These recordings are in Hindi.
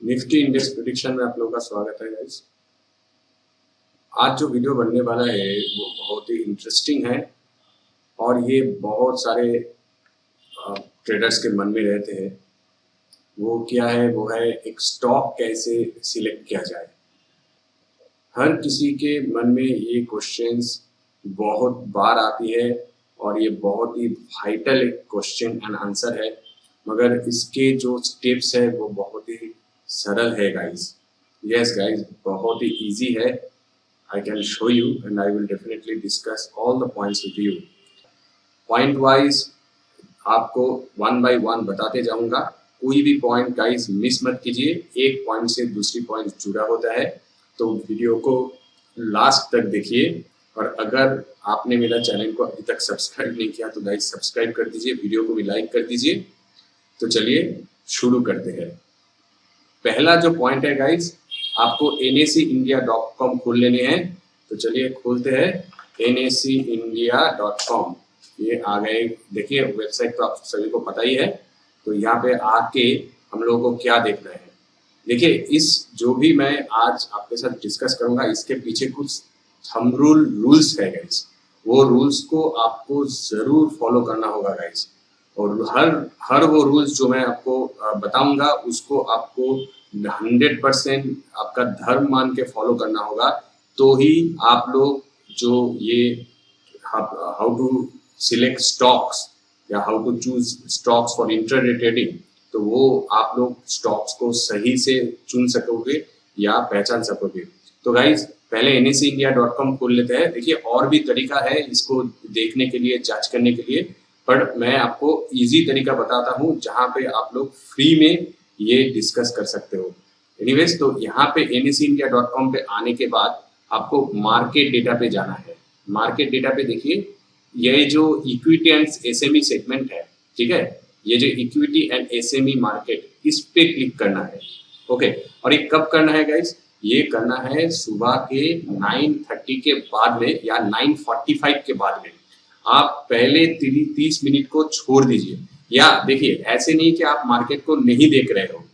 निफ्टी इंडेक्स प्रेडिक्शन में आप लोगों का स्वागत है गाइस। आज जो वीडियो बनने वाला है वो बहुत ही इंटरेस्टिंग है और ये बहुत सारे ट्रेडर्स के मन में रहते हैं। वो क्या है, वो है एक स्टॉक कैसे सिलेक्ट किया जाए। हर किसी के मन में ये क्वेश्चंस बहुत बार आती है और ये बहुत ही वाइटल एक क्वेश्चन एंड आंसर है, मगर इसके जो स्टेप्स है वो बहुत ही सरल है गाइस। यस गाइस, बहुत ही इजी है। I can show you and I will definitely discuss all the points with you. Point wise आपको वन बाय वन बताते जाऊंगा। कोई भी पॉइंट गाइस मिस मत कीजिए। एक पॉइंट से दूसरी पॉइंट जुड़ा होता है, तो वीडियो को लास्ट तक देखिए। और अगर आपने मेरा चैनल को अभी तक सब्सक्राइब नहीं किया तो गाइस सब्सक्राइब कर दीजिए, वीडियो को भी लाइक कर दीजिए। तो चलिए शुरू करते हैं। पहला जो पॉइंट है गाइस, आपको nacindia.com खोल लेने हैं। तो चलिए खोलते हैं nacindia.com। ये आ गए, देखिए वेबसाइट तो आप सभी को पता ही है। तो यहाँ पे आके हम लोगों को क्या देखना है, देखिए इस जो भी मैं आज आपके साथ डिस्कस करूंगा इसके पीछे कुछ थंब रूल्स है गाइस। वो रूल्स को आपको जरूर फॉलो करना होगा गाइस। और हर वो रूल्स जो मैं आपको बताऊंगा उसको आपको 100% आपका धर्म मान के फॉलो करना होगा। तो ही आप लोग जो ये हाउ टू सिलेक्ट स्टॉक्स या how to choose stocks for intraday trading, तो वो आप लोग स्टॉक्स को सही से चुन सकोगे या पहचान सकोगे। तो गाइज पहले nacindia.com खोल लेते हैं। देखिए और भी तरीका है इसको देखने के लिए, जांच करने के लिए, पर मैं आपको इजी तरीका बताता हूँ जहाँ पे आप लोग फ्री में ये डिस्कस कर सकते हो। एनीवेज, तो यहाँ पे nacindia.com पे आने के बाद आपको मार्केट डेटा पे जाना है। मार्केट डेटा पे देखिए ये जो इक्विटी एंड एसएमई सेगमेंट है, ठीक है, ये जो इक्विटी एंड एसएमई मार्केट, इस पे क्लिक करना है। ओके, और ये कब करना है गाइस? ये करना है सुबह के 9:30 के बाद में या 9:45 के बाद में। आप पहले 30 मिनट को छोड़ दीजिए। या देखिए ऐसे नहीं कि आप मार्केट को नहीं देख रहे हो।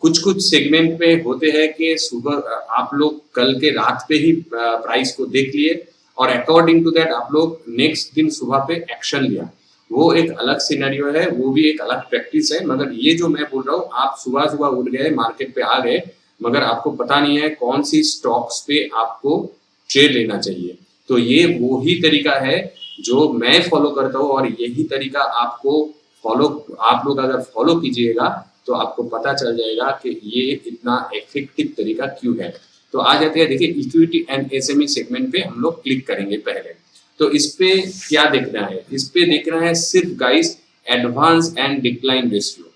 कुछ कुछ सेगमेंट में होते हैं कि सुबह आप लोग कल के रात पे ही प्राइस को देख लिए और अकॉर्डिंग टू दैट आप लोग नेक्स्ट दिन सुबह पे एक्शन लिया। वो एक अलग सिनेरियो है, वो भी एक अलग प्रैक्टिस है। मगर ये जो मैं बोल रहा हूँ, आप सुबह सुबह उठ गए, मार्केट पे आ गए, मगर आपको पता नहीं है कौन सी स्टॉक्स पे आपको ट्रेड लेना चाहिए। तो ये वो ही तरीका है जो मैं फॉलो करता हूँ और यही तरीका आपको आप लोग अगर फॉलो कीजिएगा तो आपको पता चल जाएगा कि ये इतना इफेक्टिव तरीका क्यों है। तो आ जाते हैं, देखिए इक्विटी एंड एसएमई सेगमेंट पे हम लोग क्लिक करेंगे पहले। तो इस पे क्या देखना है? इस पे देखना है सिर्फ guys advance and decline ratio.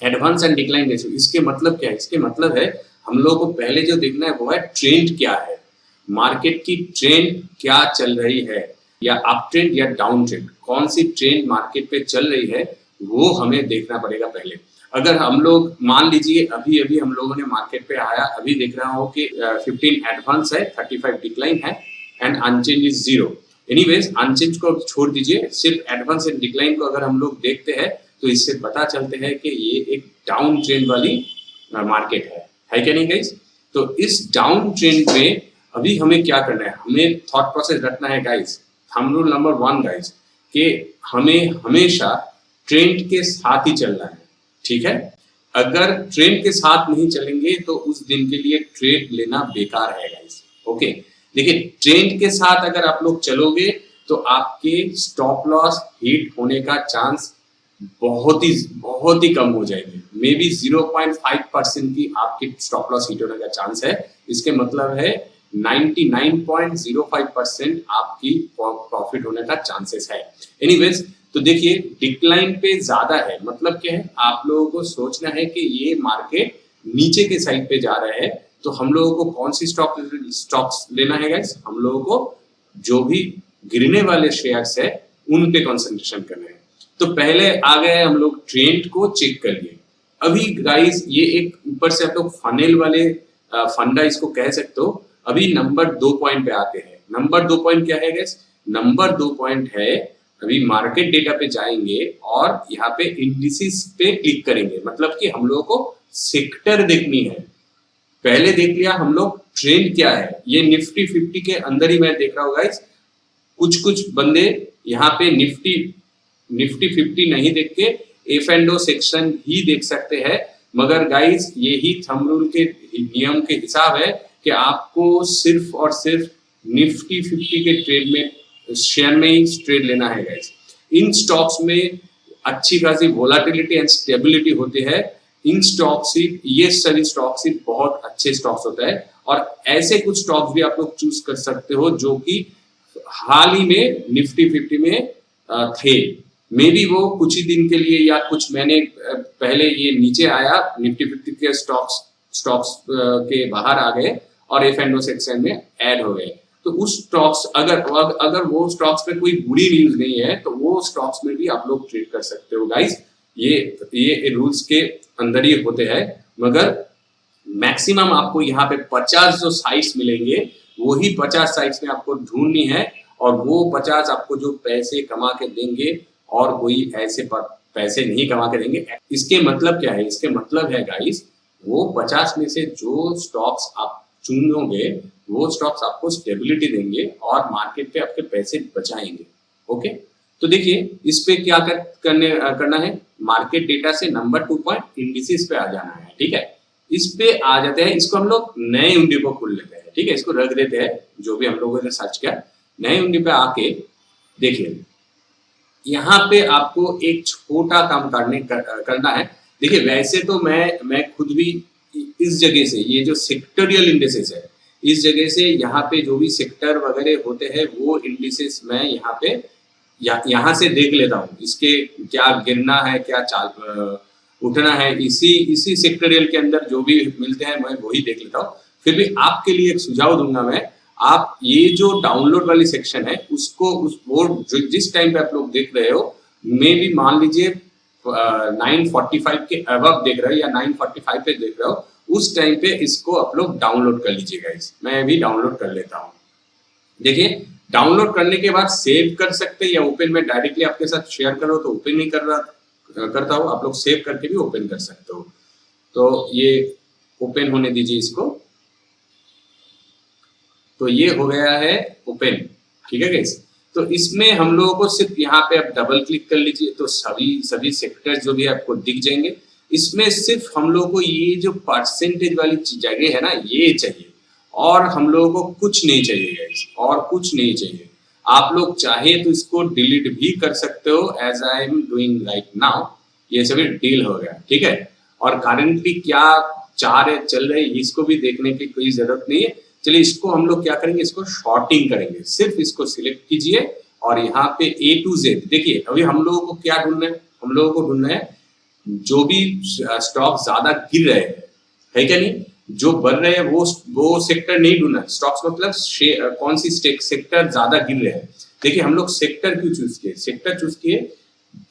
Advance and decline ratio इसके मतलब क्या है? इसके मतलब है हम लोगों को पहले जो देखना है वो है ट्रेंड क्या है, मार्केट की ट्रेंड क्या चल रही है, या अप ट्रेंड या डाउन ट्रेंड, कौन सी ट्रेंड मार्केट पे चल रही है वो हमें देखना पड़ेगा पहले। अगर हम लोग मान लीजिए अभी अभी हम लोगों ने मार्केट पे आया, अभी देख रहा हो कि 15 एडवांस है, 35 डिक्लाइन है and unchanged is 0। Anyways unchanged को छोड़ दीजिए, सिर्फ एडवांस एंड डिक्लाइन को अगर हम लोग देखते हैं तो इससे पता चलते हैं कि ये एक डाउन ट्रेंड वाली मार्केट है क्या नहीं गाइस? तो इस डाउन ट्रेंड में अभी हमें क्या करना है? हमें थॉट प्रोसेस रखना है guys. Thumb rule number 1 guys, कि हमें हमेशा ट्रेंड के साथ ही चलना है, ठीक है। अगर ट्रेंड के साथ नहीं चलेंगे तो उस दिन के लिए ट्रेड लेना बेकार है गाइस। ओके, देखिए ट्रेंड के साथ अगर आप लोग चलोगे तो आपके स्टॉप लॉस हिट होने का चांस बहुत ही कम हो जाएंगे। मे बी 0.5% की आपकी स्टॉप लॉस हिट होने का चांस है। इसके मतलब है 99.05% आपकी प्रॉफिट होने का चांसेस है। एनीवेज, तो देखिए डिक्लाइन पे ज्यादा है, मतलब क्या है? आप लोगों को सोचना है कि ये मार्केट नीचे के साइड पे जा रहा है, तो हम लोगों को कौन सी स्टॉक्स लेना है गाइस? हम लोगों को जो भी गिरने वाले शेयर्स है उन पे कंसंट्रेशन करना है। तो पहले आ गए हम लोग ट्रेंड को चेक कर लिए। अभी गाइस ये एक ऊपर से आप लोग फनेल वाले फंडा इसको कह सकते हो। अभी नंबर 2 पॉइंट पे आते हैं। नंबर 2 पॉइंट क्या है गाइस? नंबर 2 पॉइंट है, अभी मार्केट डेटा पे जाएंगे और यहाँ पे इंडिसेस पे क्लिक करेंगे, मतलब कि हम लोगों को सेक्टर देखनी है। पहले देख लिया हम लोग ट्रेंड क्या है, ये निफ्टी 50 के अंदर ही मैं देख रहा हूँ गाइस। कुछ कुछ बंदे यहाँ पे निफ्टी 50 नहीं देख के एफ एंड ओ सेक्शन ही देख सकते हैं, मगर गाइस यही थंब रूल के नियम के हिसाब है कि आपको सिर्फ और सिर्फ निफ्टी 50 के ट्रेड में शेयर में ही ट्रेड लेना है गाइस। इन स्टॉक्स में अच्छी खासी वोलाटिलिटी एंड स्टेबिलिटी होती है। इन स्टॉक्स ही, ये सभी स्टॉक्स ही बहुत अच्छे स्टॉक्स होता है, और ऐसे कुछ स्टॉक्स भी आप लोग चूज कर सकते हो जो कि हाल ही में निफ्टी 50 में थे। मे बी वो कुछ ही दिन के लिए या कुछ महीने पहले ये नीचे आया, निफ्टी 50 के स्टॉक्स के बाहर आ गए और एफ एंड ओ सेक्शन में ऐड हो गए। तो उस स्टॉक्स अगर वो स्टॉक्स में कोई बुरी न्यूज नहीं है तो वो स्टॉक्स में भी आप लोग ट्रेड कर सकते हो गाइस। ये रूल्स के अंदर ही होते हैं, मगर मैक्सिमम आपको यहाँ पे 50 जो साइट्स मिलेंगे वही 50 साइट्स में आपको ढूंढनी है, और वो 50 आपको जो पैसे कमा के देंगे और कोई ऐसे पैसे नहीं कमा के देंगे। इसके मतलब क्या है? इसके मतलब है गाइस, वो 50 में से जो स्टॉक्स आप चुनोगे वो स्टॉक्स आपको स्टेबिलिटी देंगे और मार्केट पे आपके पैसे बचाएंगे। ओके, तो देखिए इस पे क्या करना है, मार्केट डेटा से नंबर 2 पॉइंट इंडिसेस पे आ जाना है। ठीक है, इस पे आ जाते हैं, इसको हम लोग नए उंडी को खोल लेते हैं। ठीक है, इसको रख देते हैं जो भी हम लोगों ने सर्च किया। नए उंडी पे आके देखिए यहाँ पे आपको एक छोटा काम करना है। देखिए वैसे तो मैं खुद भी इस जगह से, ये जो सेक्टोरियल इंडिसेस है, इस जगह से यहाँ पे जो भी सेक्टर वगैरह होते हैं वो इंडिसेस मैं यहाँ पे यहाँ से देख लेता हूँ, इसके क्या गिरना है, क्या उठना है, इसी सेक्टोरियल के अंदर जो भी मिलते हैं मैं वही देख लेता हूँ। फिर भी आपके लिए एक सुझाव दूंगा मैं, आप ये जो डाउनलोड वाली सेक्शन है उसको वो जिस टाइम पे आप लोग देख रहे हो, मे भी मान लीजिए 945 के अबव देख रहे हो या 945 पे देख रहे हो, उस टाइम पे इसको आप लोग डाउनलोड कर लीजिएगा। मैं भी डाउनलोड कर लेता हूँ। देखिए डाउनलोड करने के बाद सेव कर सकते हैं या ओपन में डायरेक्टली आपके साथ शेयर करो तो ओपन नहीं करता हूँ, आप लोग सेव करके भी ओपन कर सकते हो। तो ये ओपन होने दीजिए इसको। तो ये हो गया है ओपन। ठीक है गाइस, तो इसमें हम लोगों को सिर्फ यहाँ पे आप डबल क्लिक कर लीजिए तो सभी सेक्टर्स जो भी आपको दिख जाएंगे। इसमें सिर्फ हम लोगों को ये जो परसेंटेज वाली जगह है ना, ये चाहिए, और हम लोगों को कुछ नहीं चाहिए गाइस, और कुछ नहीं चाहिए। आप लोग चाहे तो इसको डिलीट भी कर सकते हो, as I am doing right now. ये सभी डील हो गया। ठीक है, और करेंटली क्या चल रहे इसको भी देखने की कोई जरूरत नहीं है। चलिए इसको हम लोग क्या करेंगे, इसको शॉर्टिंग करेंगे। सिर्फ इसको सिलेक्ट कीजिए और यहाँ पे A to Z देखिए, अभी हम लोगों को क्या ढूंढना है, हम लोगों को ढूंढना है जो भी स्टॉक ज्यादा गिर रहे हैं, है क्या नहीं, जो बढ़ रहे हैं वो सेक्टर नहीं ढूंढना। स्टॉक्स मतलब कौन सी सेक्टर ज्यादा गिर रहे हैं। देखिए हम लोग सेक्टर क्यों चूज किए, सेक्टर चूज किए,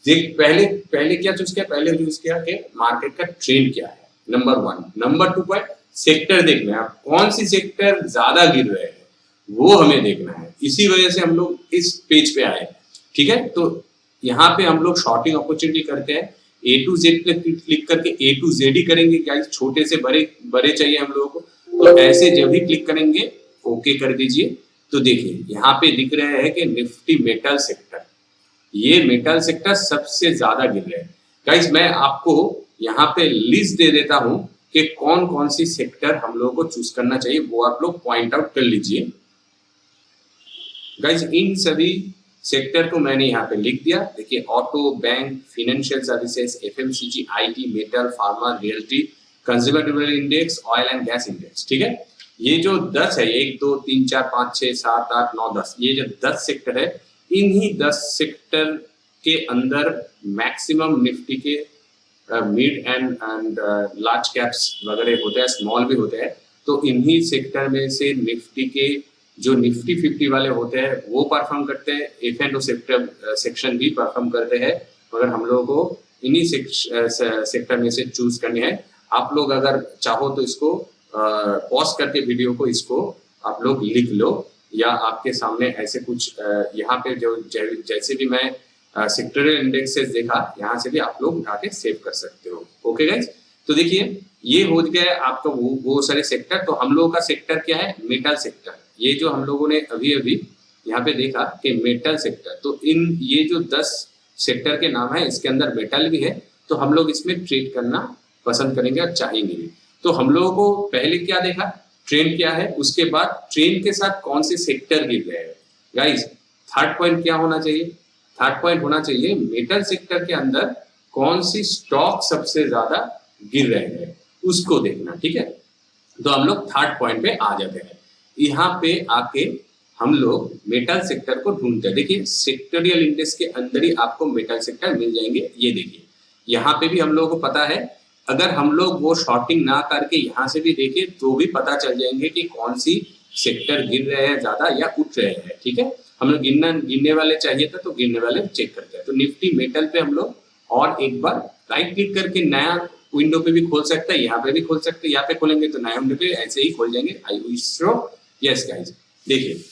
देख पहले क्या चूज किया, पहले चूज किया कि मार्केट का ट्रेंड क्या है, नंबर 1। नंबर 2 पॉइंट सेक्टर देखना है, आप कौन सी सेक्टर ज्यादा गिर रहे हैं वो हमें देखना है। इसी वजह से हम लोग इस पेज पे आए। ठीक है, तो यहाँ पे हम लोग शॉर्टिंग अपॉर्चुनिटी करते हैं। A to Z पे क्लिक करके A to Z ही करेंगे गाइस, छोटे से बड़े चाहिए हम लोगों को। तो ऐसे जब भी क्लिक करेंगे ओके कर दीजिए। तो देखिए यहाँ पे दिख रहे हैं कि निफ्टी मेटल सेक्टर, ये मेटल सेक्टर सबसे ज्यादा गिर रहे हैं गाइस। मैं आपको यहाँ पे लिस्ट दे देता हूँ कि कौन कौन सी सेक्टर हम लोगों को चूज करना चाहिए, वो आप लोग पॉइंट आउट कर लीजिए गाइस। इन सभी सेक्टर को मैंने यहाँ पे लिख दिया। देखिए auto, bank, financial services, FMCG, IT, metal, pharma, realty, consumer durable index, oil and gas index. ठीक है, ये जो 10 है, 1 2 3 4 5 6 7 8 9 10, ये जो 10 सेक्टर है, इन्हीं 10 सेक्टर के अंदर मैक्सिमम निफ्टी के मिड एंड लार्ज कैप्स वगैरह होते हैं, स्मॉल भी होते हैं। तो इन्हीं सेक्टर में से निफ्टी के जो निफ्टी 50 वाले होते हैं वो परफॉर्म करते हैं, एफ एंड ओ सेक्शन भी परफॉर्म करते हैं, मगर हम लोगों को इन्हीं सेक्टर में से चूज करनी है। आप लोग अगर चाहो तो इसको पॉज करके वीडियो को इसको आप लोग लिख लो, या आपके सामने ऐसे कुछ यहाँ पे जो जैसे भी मैं सेक्टोरियल इंडेक्सेस देखा, यहाँ से भी आप लोग उठा के सेव कर सकते हो। ओके गाइज, तो देखिए ये हो गया आपका वो सारे सेक्टर। तो हम लोगों का सेक्टर क्या है, मेटल सेक्टर। ये जो हम लोगों ने अभी अभी यहाँ पे देखा कि मेटल सेक्टर, तो इन ये जो 10 सेक्टर के नाम है, इसके अंदर मेटल भी है, तो हम लोग इसमें ट्रेड करना पसंद करेंगे और चाहेंगे भी। तो हम लोगों को पहले क्या देखा, ट्रेंड क्या है, उसके बाद ट्रेंड के साथ कौन से सेक्टर गिर रहे हैं। गाइस थर्ड पॉइंट क्या होना चाहिए, थर्ड पॉइंट होना चाहिए मेटल सेक्टर के अंदर कौन सी स्टॉक सबसे ज्यादा गिर रहे हैं, उसको देखना, ठीक है। तो हम लोग थर्ड पॉइंट पे आ जाते हैं। यहाँ पे आके हम लोग मेटल सेक्टर को ढूंढते हैं। देखिए सेक्टोरियल इंडेक्स के अंदर ही आपको मेटल सेक्टर मिल जाएंगे। ये देखिए यहाँ पे भी हम लोगों को पता है, अगर हम लोग वो शॉर्टिंग ना करके यहाँ से भी देखें तो भी पता चल जाएंगे कि कौन सी सेक्टर गिर रहे हैं ज्यादा या उठ रहे हैं, ठीक है। हम लोग गिनने वाले चाहिए था तो गिनने वाले चेक करते हैं। तो निफ्टी मेटल पे हम लोग और एक बार राइट क्लिक करके नया विंडो पे भी खोल सकते हैं, यहाँ पे भी खोल सकते हैं। यहाँ पे खोलेंगे तो नया विंडो पे ऐसे ही खोल जाएंगे। I wish so yes guys. देखिए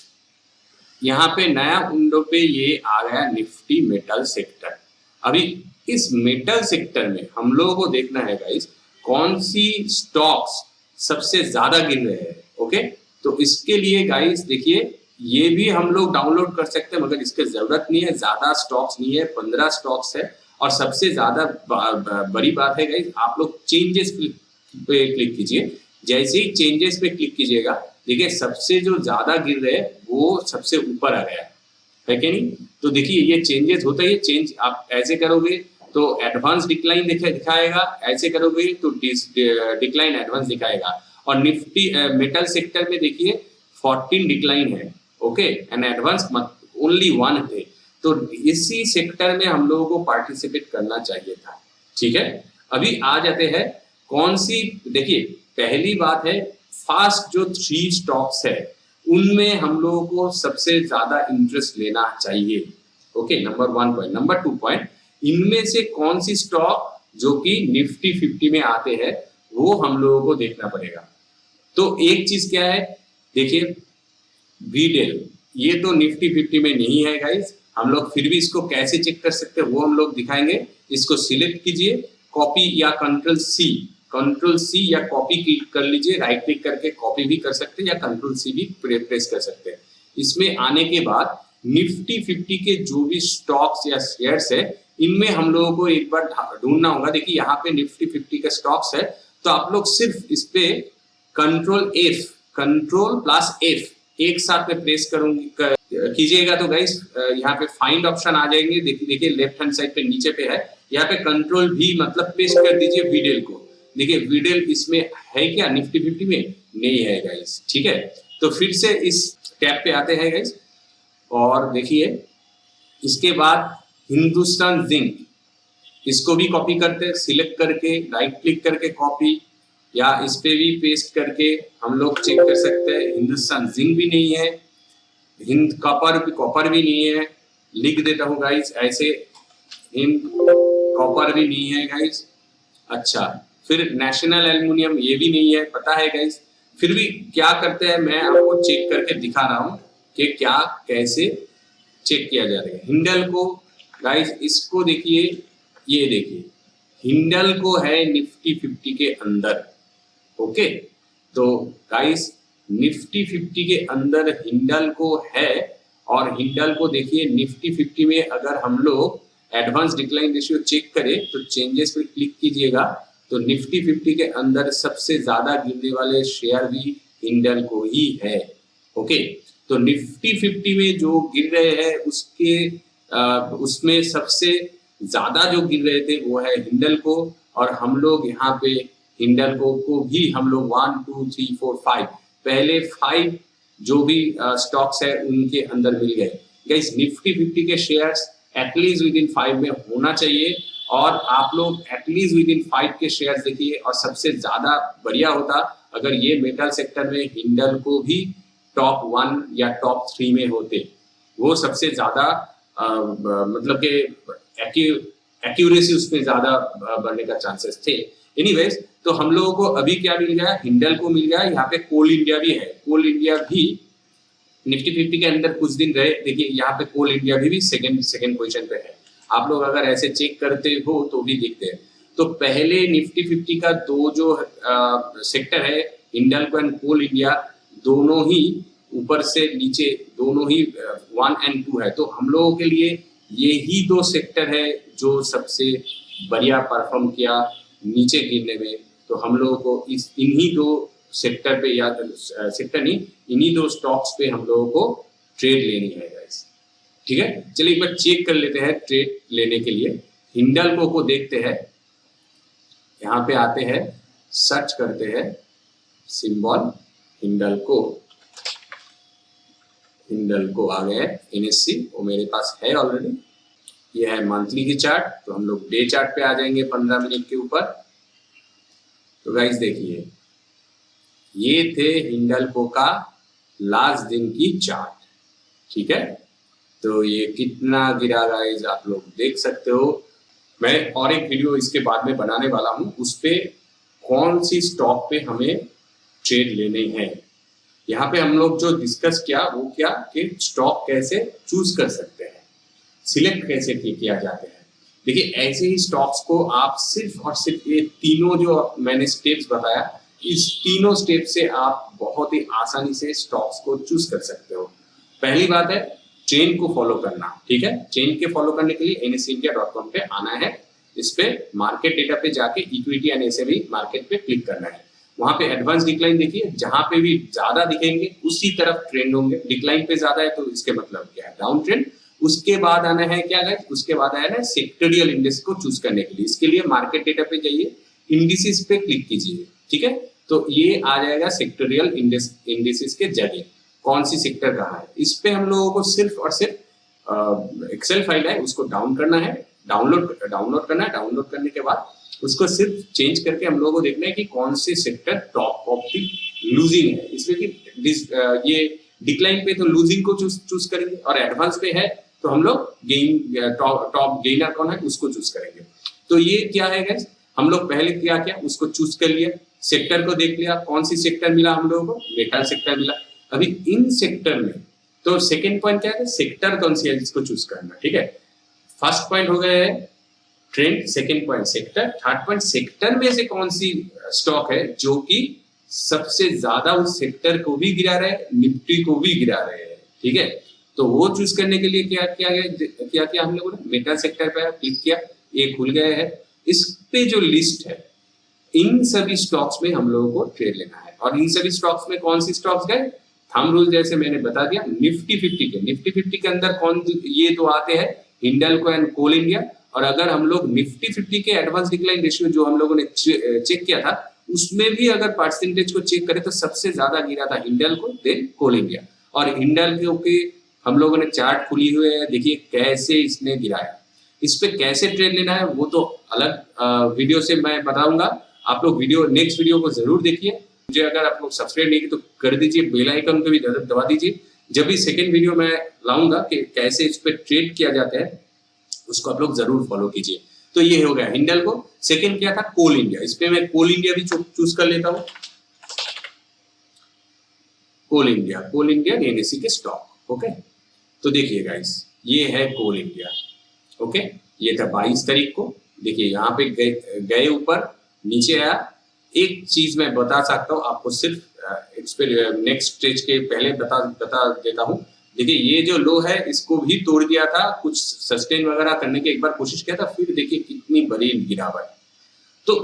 यहाँ पे नया विंडो पे ये आ गया निफ्टी मेटल सेक्टर। अभी इस मेटल सेक्टर में हम लोगों को देखना है गाइस कौन सी स्टॉक्स सबसे ज्यादा गिर रहे हैं। ओके, तो इसके लिए गाइस देखिए ये भी हम लोग डाउनलोड कर सकते हैं, मगर इसकी जरूरत नहीं है, ज्यादा स्टॉक्स नहीं है, 15 स्टॉक्स है। और सबसे ज्यादा बड़ी बात है गाइस, आप लोग चेंजेस पे क्लिक कीजिए। जैसे ही चेंजेस पे क्लिक कीजिएगा, देखिए सबसे जो ज्यादा गिर रहे हैं वो सबसे ऊपर आ गया है कि नहीं। तो देखिए ये चेंजेस होता है, चेंज आप ऐसे करोगे तो एडवांस डिक्लाइन दिखाएगा, ऐसे करोगे तो डिक्लाइन एडवांस दिखाएगा। और निफ्टी मेटल सेक्टर में देखिए 14 डिक्लाइन है, ओके, एंड एडवांस ओनली 1 थे। तो इसी सेक्टर में हम लोगों को पार्टिसिपेट करना चाहिए था, ठीक है। अभी आ जाते हैं कौन सी, देखिए पहली बात है फास्ट जो 3 स्टॉक्स है उनमें हम लोगों को सबसे ज्यादा इंटरेस्ट लेना चाहिए। Okay, number 1 point. Number 2 point, इनमें से कौन सी स्टॉक जो कि निफ्टी 50 में आते हैं वो हम लोगों को देखना पड़ेगा। तो एक चीज क्या है, देखिए वीडेल, ये तो निफ्टी 50 में नहीं है गाइस। हम लोग फिर भी इसको कैसे चेक कर सकते हैं वो हम लोग दिखाएंगे। इसको सिलेक्ट कीजिए, कॉपी या कंट्रोल सी या कॉपी कर लीजिए, राइट क्लिक करके कॉपी भी कर सकते हैं या कंट्रोल सी भी प्रेस कर सकते हैं। इसमें आने के बाद निफ्टी 50 के जो भी स्टॉक्स या शेयर्स है इनमें हम लोगों को एक बार ढूंढना होगा। देखिए यहाँ पे निफ्टी 50 का स्टॉक्स है, तो आप लोग सिर्फ इस पे कंट्रोल प्लस एफ एक साथ में प्रेस कीजिएगा तो गाइस यहाँ पे फाइंड ऑप्शन आ जाएंगे। देखिए लेफ्ट हैंड साइड पे नीचे पे है, यहाँ पे कंट्रोल भी मतलब पेस्ट कर दीजिए वीडेल को। देखिए वीडेल इसमें है क्या, निफ्टी 50 में नहीं है गाइस, ठीक है। तो फिर से इस टैब पे आते हैं गाइस और देखिए इसके बाद हिंदुस्तान जिंक, इसको भी कॉपी करते हैं, सिलेक्ट करके राइट क्लिक करके कॉपी या इस पे भी पेस्ट करके हम लोग चेक कर सकते हैं। हिंदुस्तान जिंक भी नहीं है, हिंद कॉपर भी नहीं है, लिख देता हूँ गाइस ऐसे, हिंद कॉपर भी नहीं है गाइस। अच्छा, फिर नेशनल एल्युमिनियम ये भी नहीं है, पता है गाइस। फिर भी क्या करते हैं, मैं आपको चेक करके दिखा रहा हूँ कि क्या कैसे चेक किया जा रहा है। हिंडल गाइस इसको देखिए, ये देखिए हिंडल को है निफ्टी 50 के अंदर। ओके, तो गाइस निफ्टी 50 के अंदर हिंडल को है और हिंडल को देखिए निफ्टी 50 में अगर हम लोग एडवांस डिक्लाइन रेशियो चेक करें तो चेंजेस पे क्लिक कीजिएगा तो निफ्टी 50 के अंदर सबसे ज्यादा गिरने वाले शेयर भी हिंडल को ही है। ओके, तो निफ्टी 50 में जो गिर रहे हैं उसमें सबसे ज्यादा जो गिर रहे थे वो है हिंडल को, और हम लोग यहाँ पे हिंडल को भी हम लोग 1 2 3 4 5 पहले 5 जो भी स्टॉक्स है उनके अंदर मिल गए। गाइस निफ्टी 50 के शेयर्स एटलीस्ट विद इन 5 में होना चाहिए, और आप लोग एटलीस्ट विद इन 5 के शेयर्स देखिए। और सबसे ज्यादा बढ़िया होता अगर ये मेटल सेक्टर में हिंडल को भी टॉप 1 या टॉप 3 में होते, वो सबसे ज्यादा मतलब के एक्यूरेसी उसमें ज्यादा बढ़ने का चांसेस थे। एनीवेज, तो हम लोगों को अभी क्या मिल गया, हिंडल को मिल गया, यहाँ पे कोल इंडिया भी है। कोल इंडिया भी निफ्टी 50 के अंदर कुछ दिन रहे, देखिए यहाँ पे कोल इंडिया भी सेकंड पोजीशन पे है। आप लोग अगर ऐसे चेक करते हो तो भी देखते हैं। तो पहले निफ्टी 50 का दो जो सेक्टर है, हिंडाल्को एंड कोल इंडिया, दोनों ही ऊपर से नीचे, दोनों ही 1 and 2 है। तो हम लोगों के लिए ये ही दो सेक्टर है जो सबसे बढ़िया परफॉर्म किया नीचे गिरने में। तो हम लोगों को इन्हीं दो सेक्टर पे, या सेक्टर नहीं, इन्हीं दो स्टॉक्स पे हम लोगों को ट्रेड लेनी है गाइस। ठीक है, चलिए एक बार चेक कर लेते हैं ट्रेड लेने के लिए। हिंडाल्को को देखते हैं, यहाँ पे आते हैं, सर्च करते हैं सिंबल हिंडाल्को, हिंडाल्को आ गया है, NSE वो मेरे पास है ऑलरेडी। ये है मंथली की चार्ट, तो हम लोग डे चार्ट पे आ जाएंगे 15 मिनट के ऊपर। तो गाइस देखिए, ये थे हिंडाल्को का लास्ट दिन की चार्ट। ठीक है, तो ये कितना गिरा गाइस आप लोग देख सकते हो। मैं और एक वीडियो इसके बाद में बनाने वाला हूँ, उस पे कौन सी स्टॉक पे हमें ट्रेड लेने हैं। यहाँ पे हम लोग जो डिस्कस किया वो क्या कि स्टॉक कैसे चूज कर सकते हैं, सिलेक्ट कैसे किया जाते हैं। देखिए, ऐसे ही स्टॉक्स को आप सिर्फ और सिर्फ ये तीनों जो मैंने स्टेप्स बताया, इस तीनों स्टेप से आप बहुत ही आसानी से स्टॉक्स को चूज कर सकते हो। पहली बात है ट्रेंड को फॉलो करना। ठीक है, ट्रेंड के फॉलो करने के लिए nsindia.com पे आना है, इस पे मार्केट डेटा पे जाके इक्विटी एंड SME मार्केट पे क्लिक करना है। वहां पे एडवांस डिक्लाइन देखिए, जहां पे भी ज्यादा दिखेंगे उसी तरफ ट्रेंड होंगे। डिक्लाइन पे ज्यादा है तो इसके मतलब क्या है, डाउन ट्रेंड। उसके बाद आना है क्या गाइस, उसके बाद आना है सेक्टोरियल इंडेक्स को चूज करने के लिए। इसके लिए मार्केट डेटा पे जाइए, इंडिसेस पे क्लिक कीजिए। ठीक है, तो ये आ जाएगा सेक्टोरियल इंडेक्स के जगह कौन सी सेक्टर कहाँ है। इस पे हम लोगों को सिर्फ और सिर्फ एक्सेल फाइल है, उसको डाउन करना है, डाउनलोड करना है। डाउनलोड करने के बाद उसको सिर्फ चेंज करके हम लोगों को देखना है कि कौन से sector top of the losing है। इसमें कि ये डिक्लाइन पे तो लूजिंग को चूज करेंगे, और एडवांस पे है तो हम लोग गेन, टॉप गेनर कौन है उसको चूज करेंगे। तो ये क्या है गाइस, हम लोग पहले क्या किया, उसको चूज कर लिया, सेक्टर को देख लिया, कौन सी सेक्टर मिला हम लोगों को, मेटल सेक्टर मिला। अभी इन सेक्टर में तो सेकंड पॉइंट क्या है, सेक्टर कौन सी है जिसको चूज करना। ठीक है, फर्स्ट पॉइंट हो गया है trend, second point sector, third point sector में से कौन सी स्टॉक है जो कि सबसे ज्यादा उस सेक्टर को भी गिरा रहे हैं, निफ्टी को भी गिरा रहे हैं। ठीक है, तो वो चूज करने के लिए क्या किया हम लोगों ने, मेटल सेक्टर पे क्लिक किया, ये खुल गया है। इस पे जो लिस्ट है, इन सभी स्टॉक्स में हम लोगों को ट्रेड लेना है। और इन सभी स्टॉक्स में कौन सी स्टॉक्स गए, थंब रूल जैसे मैंने बता दिया, निफ्टी 50 के अंदर कौन, ये तो आते हैं हिंडाल्को एंड कोल इंडिया। और अगर हम लोग निफ्टी 50 के एडवांस डिक्लाइन रेशियो जो हम लोगों ने चेक किया था, उसमें भी अगर परसेंटेज को चेक करें तो सबसे ज्यादा गिरा था हिंडाल्को, देन कोल इंडिया। और हिंडाल्को के हम लोगों ने चार्ट खुली हुई है, देखिए कैसे इसने गिराया। इस पे कैसे ट्रेड लेना है वो तो अलग वीडियो से मैं बताऊंगा। आप लोग नेक्स्ट वीडियो को जरूर देखिए। मुझे अगर आप लोग सब्सक्राइब नहीं किए तो कर दीजिए, बेल आइकन को भी दबा दीजिए। जब भी सेकंड वीडियो मैं लाऊंगा कि कैसे इस पे ट्रेड किया जाता है, उसको आप लोग जरूर फॉलो कीजिए। तो ये हो गया हिंडाल्को। सेकंड क्या था, कोल इंडिया। इस पे मैं कोल इंडिया भी चूज कर लेता हूँ। कोल इंडिया NSE के स्टॉक। ओके, तो देखिए गाइस, ये है कोल इंडिया। ओके, ये था 22 तारीख को। देखिए यहाँ पे गए ऊपर, नीचे आया। एक चीज मैं बता सकता हूँ आपको, सिर्फ इस पे नेक्स्ट स्टेज के पहले बता देता हूँ। देखिए ये जो लो है इसको भी तोड़ दिया था, कुछ सस्टेन वगैरह करने की एक बार कोशिश किया था, फिर देखिए कितनी बड़ी गिरावट। तो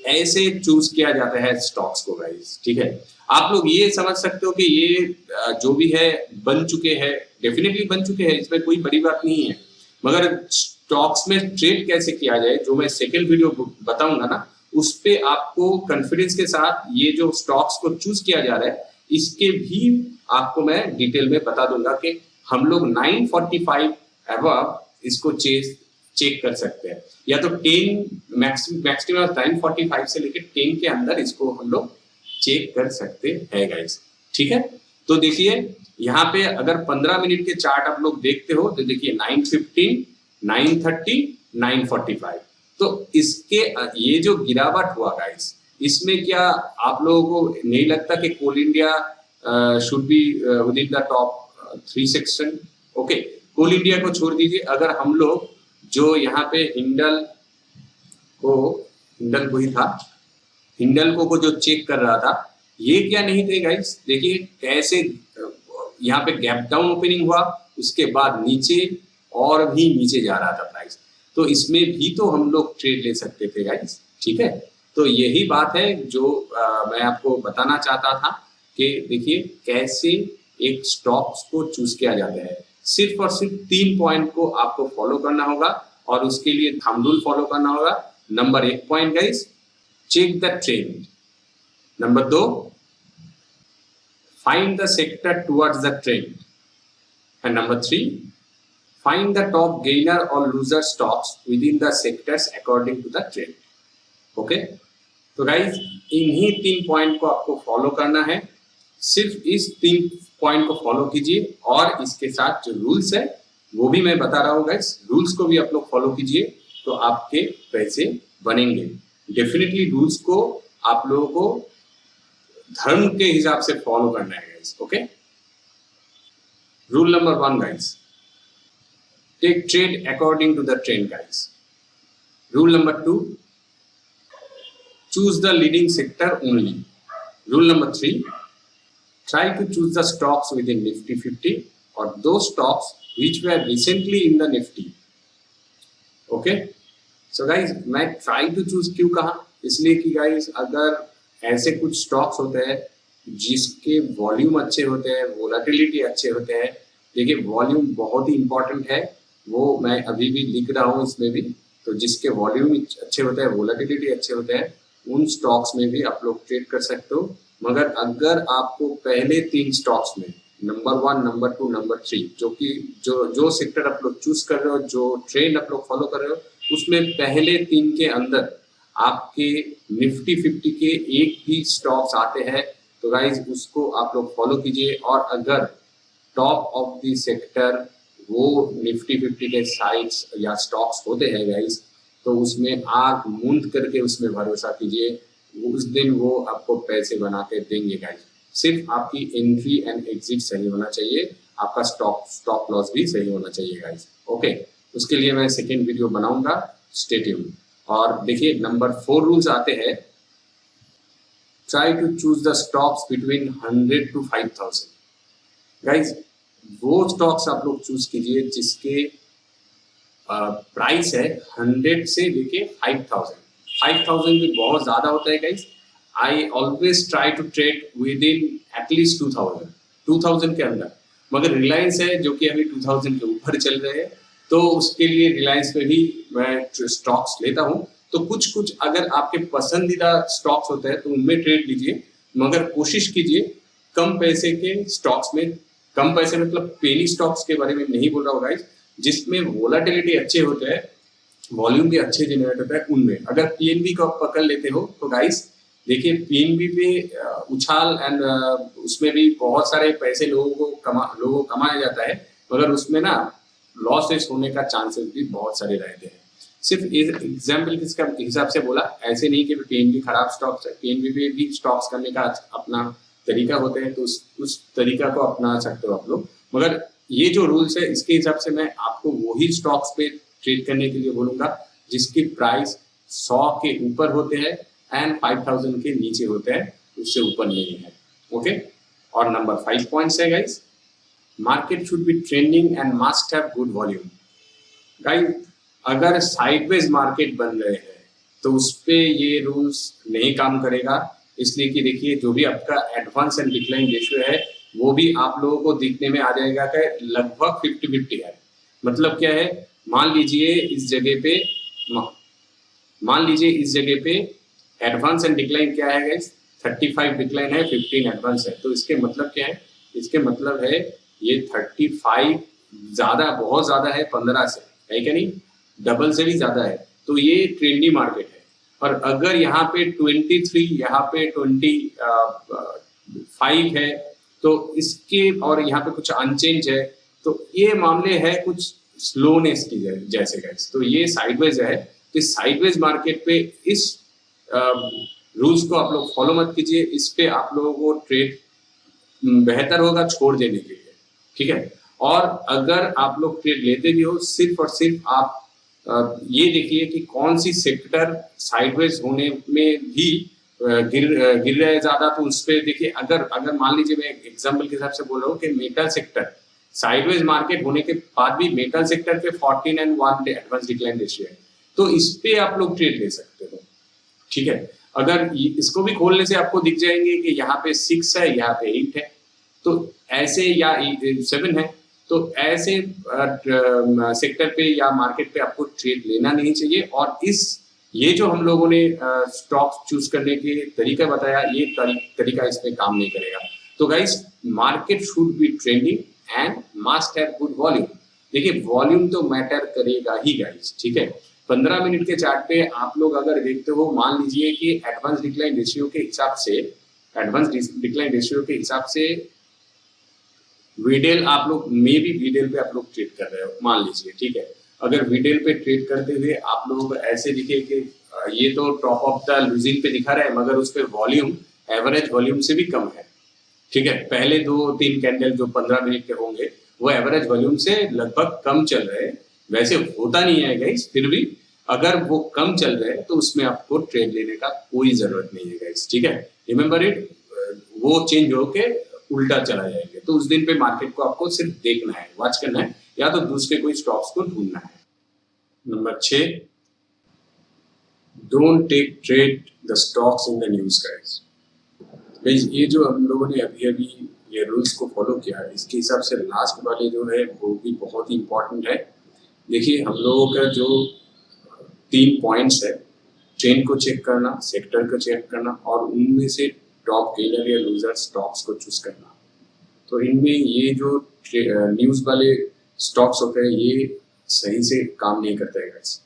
ऐसे चूज किया जाता है स्टॉक्स को गाइस। ठीक है, आप लोग ये समझ सकते हो कि ये जो भी है बन चुके हैं, डेफिनेटली बन चुके हैं, इसमें कोई बड़ी बात नहीं है। मगर स्टॉक्स में ट्रेड कैसे किया जाए, जो मैं सेकंड वीडियो बताऊंगा ना, उस पे आपको कॉन्फिडेंस के साथ ये जो स्टॉक्स को चूज किया जा रहा है, इसके भी आपको मैं डिटेल में बता दूंगा कि हम लोग 945 अबव इसको चेक कर सकते हैं, या तो 10 मैक्सिमम 945 से लेकर 10 के अंदर इसको हम लोग चेक कर सकते हैं गाइस। ठीक है, तो देखिए यहाँ पे अगर 15 मिनट के चार्ट आप लोग देखते हो तो देखिए 915, 930, 945। तो इसके ये जो गिरावट हुआ गाइस, इसमें क्या आप लोगों को नहीं लगता कि Coal India should be within the top 3 section? Okay, Coal India को छोड़ दीजिए, अगर हम लोग जो यहाँ पे को हिंडल्को ही था, हिंडल्को को जो चेक कर रहा था, ये क्या नहीं थे गाइस, देखिए कैसे यहाँ पे गैप डाउन ओपनिंग हुआ, उसके बाद नीचे और भी नीचे जा रहा था प्राइस, तो इसमें भी तो हम लोग ट्रेड ले सकते थे गाइस, ठीक है। तो यही बात है जो मैं आपको बताना चाहता था कि देखिए कैसे एक स्टॉक्स को चूज किया जाता है। सिर्फ और सिर्फ 3 पॉइंट को आपको फॉलो करना होगा और उसके लिए थंब रूल फॉलो करना होगा। Number 1 point guys, check the trend. Number 2, find the sector towards the trend. And number 3, find the top gainer or loser stocks within the sectors according to the trend. Okay? तो गाइज इन्हीं 3 पॉइंट को आपको फॉलो करना है, सिर्फ इस 3 पॉइंट को फॉलो कीजिए और इसके साथ जो रूल्स है वो भी मैं बता रहा हूँ गाइज, रूल्स को भी आप लोग फॉलो कीजिए तो आपके पैसे बनेंगे। डेफिनेटली रूल्स को आप लोगों को धर्म के हिसाब से फॉलो करना है guys, okay. Rule number 1 guys, take trade according to the trend guys. Rule number 2, choose the leading sector only. Rule number 3, try to choose the stocks within Nifty 50 और दो stocks which were recently in the Nifty, okay. So guys मैं ट्राई टू चूज क्यों कहा, इसलिए कि गाइस अगर ऐसे कुछ स्टॉक्स होते हैं जिसके वॉल्यूम अच्छे होते हैं, वोलेटिलिटी अच्छे होते हैं, देखिए वॉल्यूम बहुत ही इंपॉर्टेंट है, वो मैं अभी भी लिख रहा हूँ इसमें भी, तो जिसके वॉल्यूम अच्छे होते हैं, वोलेटिलिटी अच्छे होते हैं, उन स्टॉक्स में भी आप लोग ट्रेड कर सकते हो। मगर अगर आपको पहले 3 स्टॉक्स में नंबर 1, नंबर 2, नंबर 3 जो कि जो सेक्टर आप लोग चूज कर रहे हो, जो ट्रेंड आप लोग फॉलो कर रहे हो, उसमें पहले 3 के अंदर आपके निफ्टी 50 के एक भी स्टॉक्स आते हैं तो गाइज उसको आप लोग फॉलो कीजिए। और अगर टॉप ऑफ द सेक्टर वो निफ्टी 50 के साइट्स या स्टॉक्स होते हैं गाइज, तो उसमें आंख मूंद करके उसमें भरोसा कीजिए, उस दिन वो आपको पैसे बना के देंगे गाइज। सिर्फ आपकी एंट्री एंड एग्जिट सही होना चाहिए, आपका स्टॉप लॉस भी सही होना चाहिए गाइज, ओके। उसके लिए मैं सेकेंड वीडियो बनाऊंगा, स्टे ट्यून्ड। और देखिए नंबर 4 रूल्स आते हैं, try to choose the stocks between 100 to 5000। Guys वो स्टॉक्स आप लोग चूज कीजिए जिसके प्राइस है 100 से लेके 5000। 5000 भी बहुत ज्यादा होता है गाइज। I always try to trade within at least 2000 के अंदर। मगर रिलायंस है जो कि अभी 2000 के ऊपर चल रहे हैं, तो उसके लिए रिलायंस में भी मैं स्टॉक्स लेता हूं। तो कुछ अगर आपके पसंदीदा स्टॉक्स होते हैं तो उनमें ट्रेड लीजिए, मगर कोशिश कीजिए कम पैसे के स्टॉक्स में, कम पैसे मतलब पेनी स्टॉक्स के बारे में नहीं बोल रहा हूँ गाइस, जिसमें वोलेटिलिटी अच्छे होते हैं, वॉल्यूम भी अच्छे जनरेट होता है उनमें। अगर पीएनबी को आप पकड़ लेते हो तो गाइस देखिए पीएनबी पे उछाल एंड उसमें भी बहुत सारे पैसे लोगों को कमाया जाता है, मगर उसमें ना लॉसेस होने का चांसेस भी बहुत सारे रहते हैं। सिर्फ एग्जाम्पल किसका हिसाब से बोला, ऐसे नहीं कि पीएनबी खराब स्टॉक्स है, पीएनबी पे भी स्टॉक्स करने का अपना तरीका होते हैं, तो उस तरीका को अपना सकते हो आप लोग। मगर ये जो रूल्स है इसके हिसाब से मैं आपको वही स्टॉक्स पे ट्रेड करने के लिए बोलूंगा जिसकी प्राइस 100 के ऊपर होते हैं एंड 5000 के नीचे होते हैं, उससे ऊपर नहीं है, ओके। और नंबर 5 पॉइंट्स है guys, market should be trending and must have good volume. Guys अगर साइडवेज मार्केट बन रहे हैं तो उस पे ये रूल्स नहीं काम करेगा, इसलिए कि देखिए जो भी आपका एडवांस एंड डिक्लाइन रेशियो है वो भी आप लोगों को दिखने में आ जाएगा कि लगभग 50-50 है। मतलब क्या है, मान लीजिए इस जगह पे एडवांस एंड डिक्लाइन क्या है गाइस, 35 डिक्लाइन है, 15 एडवांस है। तो इसके मतलब क्या है, इसके मतलब है ये 35 ज्यादा, बहुत ज्यादा है 15 से, है क्या नहीं, डबल से भी ज्यादा है। तो ये ट्रेंडी मार्केट है। और अगर यहाँ पे 23, यहाँ पे 25 है तो इसके, और यहाँ पे कुछ अनचेंज है, तो ये मामले है कुछ स्लोनेस की जैसे गाइस। तो ये साइडवेज है, तो इस साइडवेज मार्केट पे इस रूल्स को आप लोग फॉलो मत कीजिए, इस पे आप लोगों को ट्रेड बेहतर होगा छोड़ देने के लिए, ठीक है। और अगर आप लोग ट्रेड लेते भी हो, सिर्फ और सिर्फ आप ये देखिए कि कौन सी सेक्टर साइडवेज होने में भी गिर रहे हैं ज्यादा, तो उस पर देखिए, अगर अगर मान लीजिए मैं एग्जाम्पल के हिसाब से बोल रहा हूँ कि मेटल सेक्टर साइडवेज मार्केट होने के बाद भी मेटल सेक्टर पे 14:1 एडवांस डिक्लाइन रेशियो है, तो इस पे आप लोग ट्रेड ले सकते हो। ठीक है, अगर इसको भी खोलने से आपको दिख जाएंगे कि यहाँ पे 6 है, यहाँ पे 8 है, तो ऐसे, या 7 है, तो ऐसे सेक्टर पे या मार्केट पे आपको ट्रेड लेना नहीं चाहिए। और ये जो हम लोगों ने स्टॉक चूज करने के तरीका बताया, ये तरीका इसमें काम नहीं करेगा। तो guys, market should be trending and must have good volume. देखिए, वॉल्यूम तो मैटर करेगा ही गाइस, ठीक है। 15 मिनट के चार्ट पे आप लोग अगर देखते हो, मान लीजिए कि एडवांस डिक्लाइन रेशियो के हिसाब से वीडेल आप लोग वीडेल पे आप लोग ट्रेड कर रहे हो, मान लीजिए, ठीक है। अगर वीडेल पे ट्रेड करते हुए आप लोग ऐसे दिखे कि ये तो टॉप ऑफ द लूजिंग पे दिखा रहा है, मगर उस पर वॉल्यूम एवरेज वॉल्यूम से भी कम है, ठीक है। पहले 2-3 कैंडल जो 15 मिनट के होंगे वो एवरेज वॉल्यूम से लगभग कम चल रहे हैं। वैसे होता नहीं है गाइस, फिर भी अगर वो कम चल रहे हैं तो उसमें आपको ट्रेड लेने का कोई जरूरत नहीं है गाइस, ठीक है। रिमेंबर इट, वो चेंज होके उल्टा चला जाएंगे, तो उस दिन पे मार्केट को आपको सिर्फ देखना है, वॉच करना है, या तो दूसरे कोई स्टॉक्स को ढूंढना है। Number 6, don't take trade the stocks in the news guys. ये जो हम लोगों ने अभी ये रूल्स को फॉलो किया है, इसके हिसाब से लास्ट वाले जो है वो भी बहुत ही इंपॉर्टेंट है। देखिए, हम लोगों का जो 3 पॉइंट्स है, ट्रेंड को चेक करना, सेक्टर को चेक करना, और उनमें से टॉप गेनर या लूजर स्टॉक्स को चूज करना। तो इनमें ये जो न्यूज वाले स्टॉक्स होते हैं, ये सही से काम नहीं करते हैं गाइस।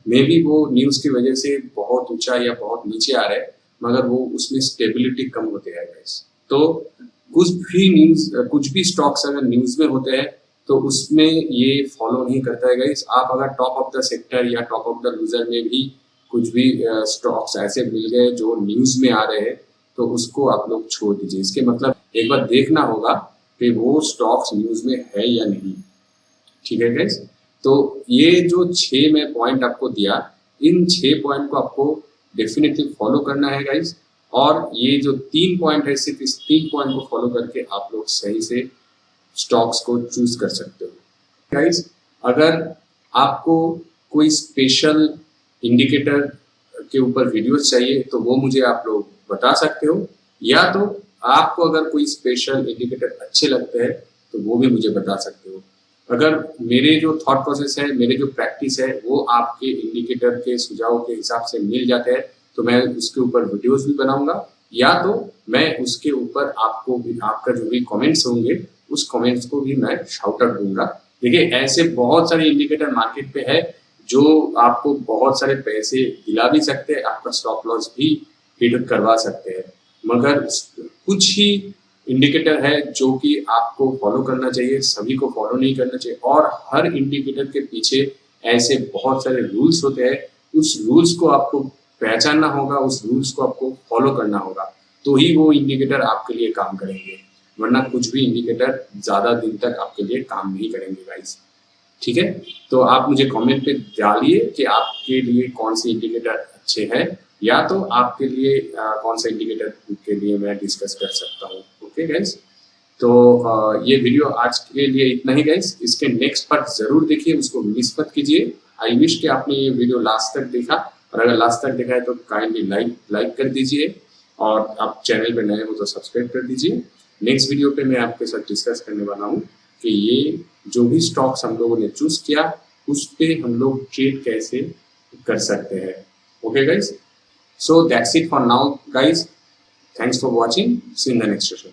मे बी वो न्यूज की वजह से बहुत ऊंचा या बहुत नीचे आ रहे हैं, मगर वो उसमें स्टेबिलिटी कम होते हैं गाइस। तो कुछ भी स्टॉक्स अगर न्यूज में होते हैं तो उसमें ये फॉलो नहीं करता है गाइस। आप अगर टॉप ऑफ द सेक्टर या टॉप ऑफ द लूजर में भी कुछ भी स्टॉक्स ऐसे मिल गए जो न्यूज में आ रहे हैं, तो उसको आप लोग छोड़ दीजिए। इसके मतलब एक बार देखना होगा कि वो स्टॉक्स न्यूज में है या नहीं, ठीक है गाइस। तो ये जो 6 मैं पॉइंट आपको दिया, इन 6 पॉइंट को आपको डेफिनेटली फॉलो करना है गाइस। और ये जो 3 पॉइंट है, सिर्फ इस 3 पॉइंट को फॉलो करके आप लोग सही से स्टॉक्स को चूज कर सकते हो गाइस। अगर आपको कोई स्पेशल इंडिकेटर के ऊपर वीडियोस चाहिए तो वो मुझे आप लोग बता सकते हो, या तो आपको अगर कोई स्पेशल इंडिकेटर अच्छे लगते हैं तो वो भी मुझे बता सकते हो। अगर मेरे जो थॉट प्रोसेस है, मेरे जो प्रैक्टिस है, वो आपके इंडिकेटर के सुझाव के हिसाब से मिल जाते हैं, तो मैं उसके ऊपर वीडियोस भी बनाऊंगा, या तो मैं उसके ऊपर आपको भी, आपका जो भी कमेंट्स होंगे उस कमेंट्स को भी मैं शाउट आउट दूंगा। देखिए, ऐसे बहुत सारे इंडिकेटर मार्केट पे है जो आपको बहुत सारे पैसे दिला भी सकते हैं, आपका स्टॉप लॉस भी हिट करवा सकते हैं, मगर कुछ ही इंडिकेटर है जो कि आपको फॉलो करना चाहिए, सभी को फॉलो नहीं करना चाहिए। और हर इंडिकेटर के पीछे ऐसे बहुत सारे रूल्स होते हैं, उस रूल्स को आपको पहचानना होगा, उस रूल्स को आपको फॉलो करना होगा, तो ही वो इंडिकेटर आपके लिए काम करेंगे, वरना कुछ भी इंडिकेटर ज्यादा दिन तक आपके लिए काम नहीं करेंगे गाइस, ठीक है। तो आप मुझे कमेंट पे डालिए कि आपके लिए कौन से इंडिकेटर अच्छे हैं, या तो आपके लिए कौन सा इंडिकेटर के लिए मैं डिस्कस कर सकता हूँ। ओके गाइस, तो ये वीडियो आज के लिए इतना ही गाइस। इसके नेक्स्ट पार्ट जरूर देखिए, उसको मिस मत कीजिए। आई विश कि आपने ये वीडियो लास्ट तक देखा, और अगर लास्ट तक देखा है तो काइंडली लाइक कर दीजिए, और आप चैनल पे नए हो तो सब्सक्राइब कर दीजिए। नेक्स्ट वीडियो पे मैं आपके साथ डिस्कस करने वाला हूँ कि ये जो भी स्टॉक्स हम लोगों ने चूज किया उस पे हम लोग ट्रेड कैसे कर सकते हैं। Okay guys, so that's it for now guys. Thanks for watching. See you in the next session.